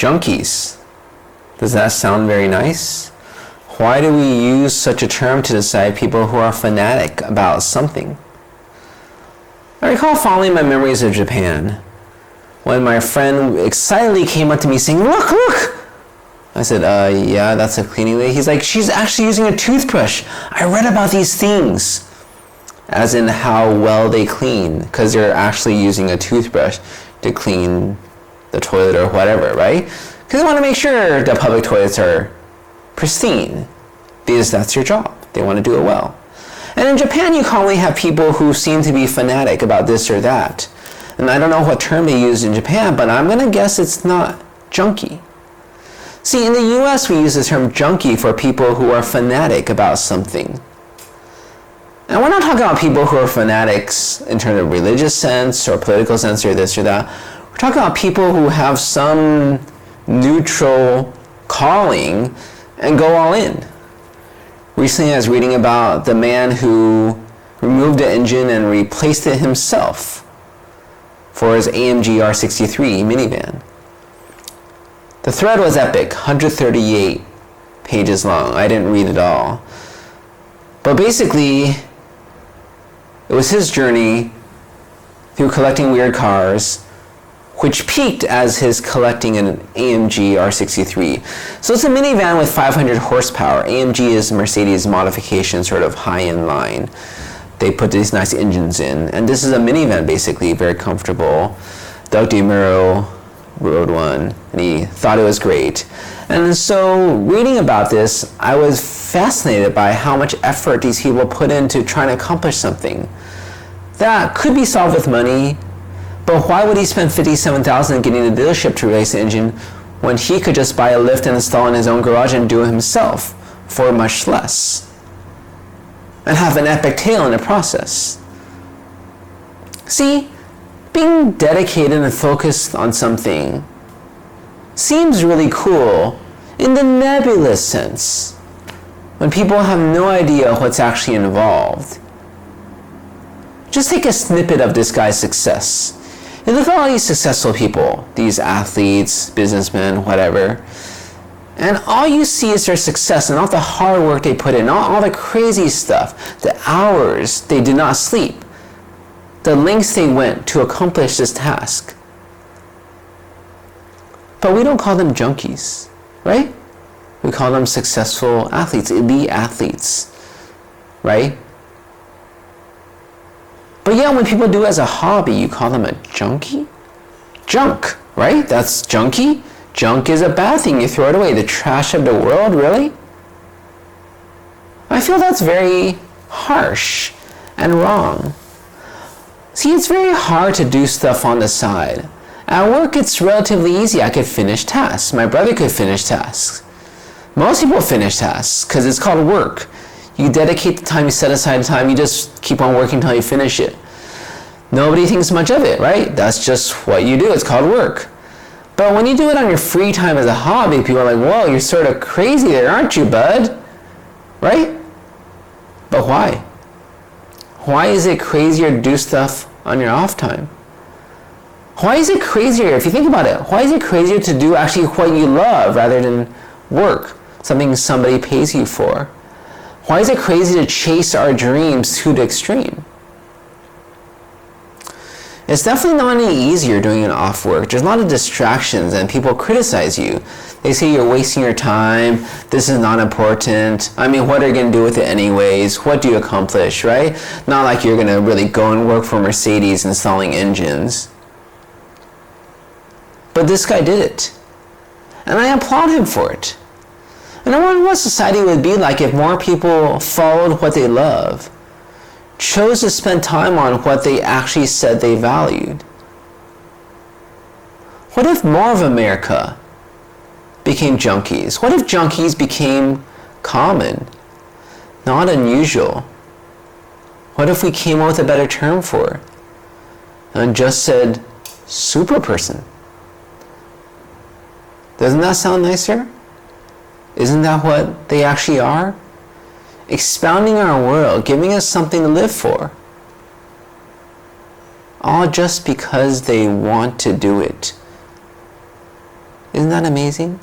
Junkies. Does that sound very nice? Why do we use such a term to describe people who are fanatic about something? I recall fondly my memories of Japan, when my friend excitedly came up to me saying, "Look, look!" I said, yeah, that's a cleaning lady. He's like, "She's actually using a toothbrush. I read about these things." As in how well they clean, because they're actually using a toothbrush to clean the toilet or whatever, right? Because they want to make sure the public toilets are pristine, because that's your job. They want to do it well. And in Japan, you commonly have people who seem to be fanatic about this or that. And I don't know what term they use in Japan, but I'm going to guess it's not junkie. See, in the US, we use the term junkie for people who are fanatic about something. And we're not talking about people who are fanatics in terms of religious sense or political sense or this or that. We're talking about people who have some neutral calling and go all in. Recently I was reading about the man who removed the engine and replaced it himself for his AMG R63 minivan. The thread was epic, 138 pages long. I didn't read it all. But basically, it was his journey through collecting weird cars, which peaked as his collecting an AMG R63. So it's a minivan with 500 horsepower. AMG is Mercedes modification, sort of high-end line. They put these nice engines in. And this is a minivan, basically, very comfortable. Doug DeMuro rode one, and he thought it was great. And so reading about this, I was fascinated by how much effort these people put into trying to accomplish something that could be solved with money, but why would he spend $57,000 getting the dealership to replace the engine when he could just buy a lift and install in his own garage and do it himself for much less and have an epic tale in the process? See, being dedicated and focused on something seems really cool in the nebulous sense, when people have no idea what's actually involved. Just take a snippet of this guy's success. And look at all these successful people, these athletes, businessmen, whatever. And all you see is their success and all the hard work they put in, all the crazy stuff, the hours they did not sleep, the lengths they went to accomplish this task. But we don't call them junkies, right? We call them successful athletes, elite athletes, right? But yeah, when people do it as a hobby, you call them a junkie? Junk, right? That's junkie. Junk is a bad thing. You throw it away. The trash of the world, really? I feel that's very harsh and wrong. See, it's very hard to do stuff on the side. At work, it's relatively easy. I could finish tasks. My brother could finish tasks. Most people finish tasks because it's called work. You dedicate the time, you set aside the time, you just keep on working until you finish it. Nobody thinks much of it, right? That's just what you do. It's called work. But when you do it on your free time as a hobby, people are like, whoa, you're sort of crazy there, aren't you, bud? Right? But why? Why is it crazier to do stuff on your off time? Why is it crazier, if you think about it, why is it crazier to do actually what you love rather than work, something somebody pays you for? Why is it crazy to chase our dreams to the extreme? It's definitely not any easier doing it off work. There's a lot of distractions and people criticize you. They say you're wasting your time, this is not important. I mean, what are you going to do with it anyways? What do you accomplish, right? Not like you're going to really go and work for Mercedes installing engines. But this guy did it. And I applaud him for it. And I wonder what society would be like if more people followed what they love, chose to spend time on what they actually said they valued. What if more of America became junkies? What if junkies became common, not unusual? What if we came up with a better term for it and just said super person? Doesn't that sound nicer? Isn't that what they actually are? Expounding our world, giving us something to live for. All just because they want to do it. Isn't that amazing?